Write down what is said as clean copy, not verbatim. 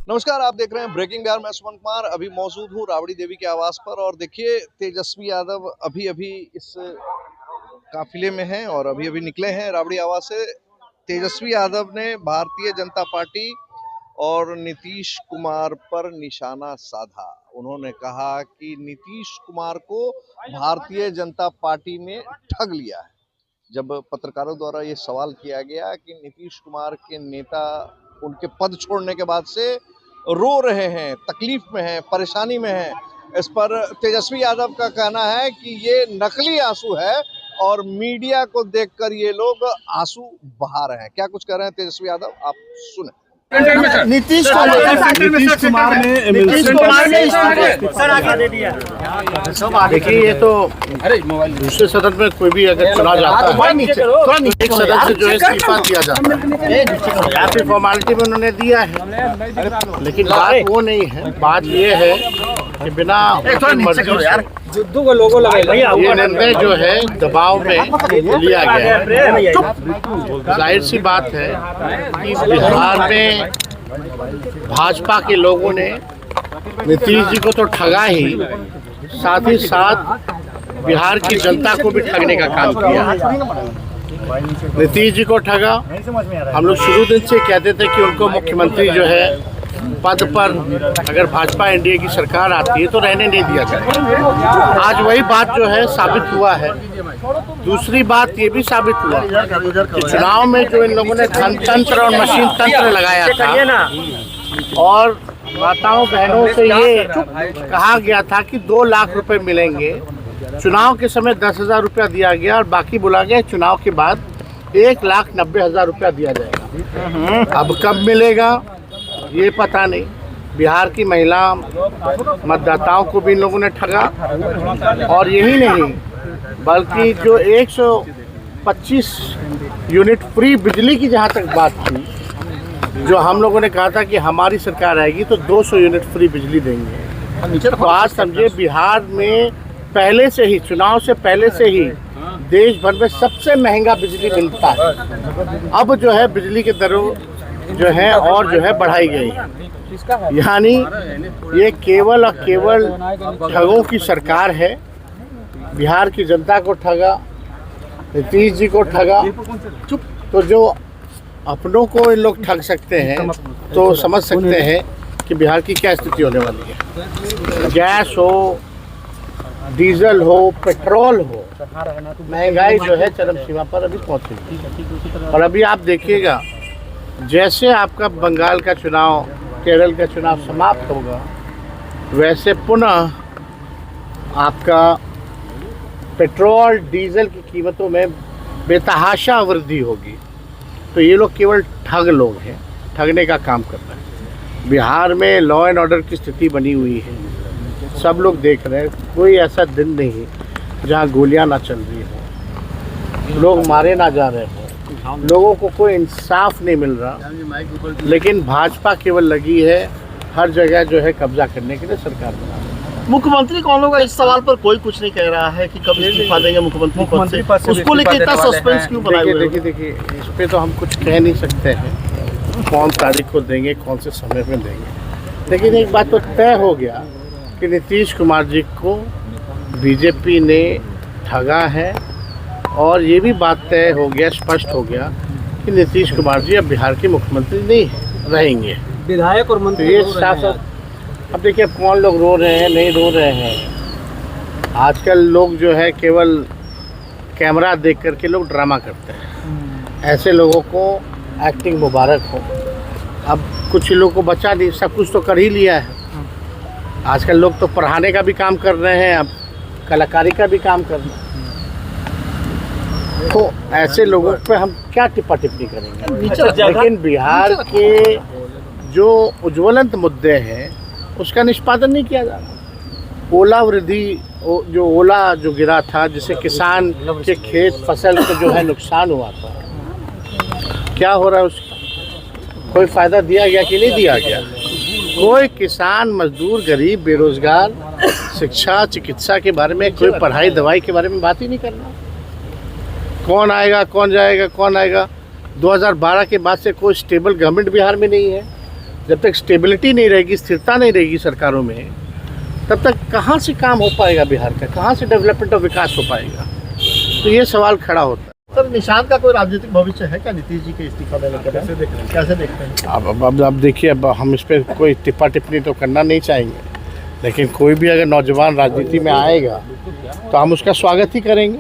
नमस्कार, आप देख रहे हैं ब्रेकिंग बिहार। मैं सुमन कुमार अभी मौजूद हूँ राबड़ी देवी के आवास पर और देखिए तेजस्वी यादव अभी इस काफिले में हैं और अभी निकले हैं राबड़ी आवास से। तेजस्वी यादव ने भारतीय जनता पार्टी और नीतीश कुमार पर निशाना साधा। उन्होंने कहा कि नीतीश कुमार को भारतीय जनता पार्टी ने ठग लिया है। जब पत्रकारों द्वारा ये सवाल किया गया कि नीतीश कुमार के नेता उनके पद छोड़ने के बाद से रो रहे हैं, तकलीफ में हैं, परेशानी में हैं, इस पर तेजस्वी यादव का कहना है कि ये नकली आंसू है और मीडिया को देखकर ये लोग आंसू बहा रहे हैं। क्या कुछ कह रहे हैं तेजस्वी यादव, आप सुने। नीतीश कुमार ने सर आगे दे दिया। देखिए, ये तो दूसरे सदन में कोई भी अगर चुना जाता है एक सदन से जो है इस्तीफा दिया जाता है, काफी फॉर्मेलिटी में उन्होंने दिया है, लेकिन बात वो नहीं है। बात ये है कि बिना मर्जी ये निर्णय जो है दबाव में लिया गया है। जाहिर सी बात है कि बिहार में भाजपा के लोगों ने नीतीश जी को तो ठगा ही, साथ ही साथ बिहार की जनता को भी ठगने का काम किया। नीतीश जी को ठगा। हम लोग शुरू दिन से कहते थे कि उनको मुख्यमंत्री जो है पद पर अगर भाजपा एनडीए की सरकार आती है तो रहने नहीं दिया जाए। आज वही बात जो है साबित हुआ है। दूसरी बात ये भी साबित हुआ कि चुनाव में जो इन लोगों ने धन तंत्र और मशीन तंत्र लगाया था और माताओं बहनों से ये कहा गया था कि 2 लाख रुपए मिलेंगे, चुनाव के समय 10,000 रुपया दिया गया और बाकी बोला गया चुनाव के बाद 1,90,000 रुपया दिया जाएगा। अब कब मिलेगा ये पता नहीं। बिहार की महिला मतदाताओं को भी इन लोगों ने ठगा और यही नहीं बल्कि जो 125 यूनिट फ्री बिजली की जहाँ तक बात थी, जो हम लोगों ने कहा था कि हमारी सरकार आएगी तो 200 यूनिट फ्री बिजली देंगे। तो आज समझिए बिहार में पहले से ही, चुनाव से पहले से ही देश भर में सबसे महंगा बिजली मिलता है। अब जो है बिजली के दरों जो है और जो है बढ़ाई गई है। यानी ये केवल और केवल ठगों की सरकार है। बिहार की जनता को ठगा, नीतीश जी को ठगा। तो जो अपनों को इन लोग ठग सकते हैं तो समझ सकते हैं कि बिहार की क्या स्थिति होने वाली है। गैस हो, डीजल हो, पेट्रोल हो, महंगाई जो है चरम सीमा पर अभी पहुंची। और अभी आप देखिएगा जैसे आपका बंगाल का चुनाव, केरल का चुनाव समाप्त होगा, वैसे पुनः आपका पेट्रोल डीजल की कीमतों में बेतहाशा वृद्धि होगी। तो ये लोग केवल ठग लोग हैं, ठगने का काम कर रहे हैं। बिहार में लॉ एंड ऑर्डर की स्थिति बनी हुई है, सब लोग देख रहे हैं। कोई ऐसा दिन नहीं जहाँ गोलियां ना चल रही हो, लोग मारे ना जा रहे हो, लोगों को कोई इंसाफ नहीं मिल रहा। लेकिन भाजपा केवल लगी है हर जगह जो है कब्जा करने के लिए सरकार बना रही है। मुख्यमंत्री कौन होगा इस सवाल पर कोई कुछ नहीं कह रहा है कि कब इस्तीफा देंगे मुख्यमंत्री पद से। उसको लेकर इतना सस्पेंस क्यों बनाए हुए हैं? देखिए इस पे तो हम कुछ कह नहीं सकते हैं कौन तारीख को देंगे, कौन से समय में देंगे। लेकिन एक बात तो तय हो गया कि नीतीश कुमार जी को बीजेपी ने ठगा है और ये भी बात तय हो गया, स्पष्ट हो गया कि नीतीश कुमार जी अब बिहार के मुख्यमंत्री नहीं रहेंगे। विधायक और मंत्री ये साफ। अब देखिए कौन लोग रो रहे हैं, नहीं रो रहे हैं। आजकल लोग जो है केवल कैमरा देख करके लोग ड्रामा करते हैं। ऐसे लोगों को एक्टिंग मुबारक हो। अब कुछ लोगों को बचा नहीं, सब कुछ तो कर ही लिया है। आजकल लोग तो पढ़ाने का भी काम कर रहे हैं, अब कलाकारी का भी काम कर रहे हैं। तो ऐसे लोगों पे हम क्या टिप्पा टिप्पणी करेंगे। लेकिन बिहार के जो उज्ज्वलंत मुद्दे हैं उसका निष्पादन नहीं किया जा रहा। ओला वृद्धि, जो ओला जो गिरा था जिससे किसान के खेत फसल को जो है नुकसान हुआ था, क्या हो रहा है उसका कोई फ़ायदा दिया गया कि नहीं दिया गया? कोई किसान, मजदूर, गरीब, बेरोजगार, शिक्षा, चिकित्सा के बारे में, कोई पढ़ाई दवाई के बारे में बात ही नहीं कर रहा। कौन आएगा, कौन जाएगा, कौन आएगा। 2012 के बाद से कोई स्टेबल गवर्नमेंट बिहार में नहीं है। जब तक स्टेबिलिटी नहीं रहेगी, स्थिरता नहीं रहेगी सरकारों में, तब तक कहाँ से काम हो पाएगा बिहार का, कहाँ से डेवलपमेंट और विकास हो पाएगा। तो ये सवाल खड़ा होता है। सर, निशांत का कोई राजनीतिक भविष्य है क्या नीतीश जी के इस्तीफा देने के बाद? कैसे देखते हैं? अब देखिए, अब हम इस पर कोई टिप्पा टिप्पणी तो करना नहीं चाहेंगे, लेकिन कोई भी अगर नौजवान राजनीति में आएगा तो हम उसका स्वागत ही करेंगे।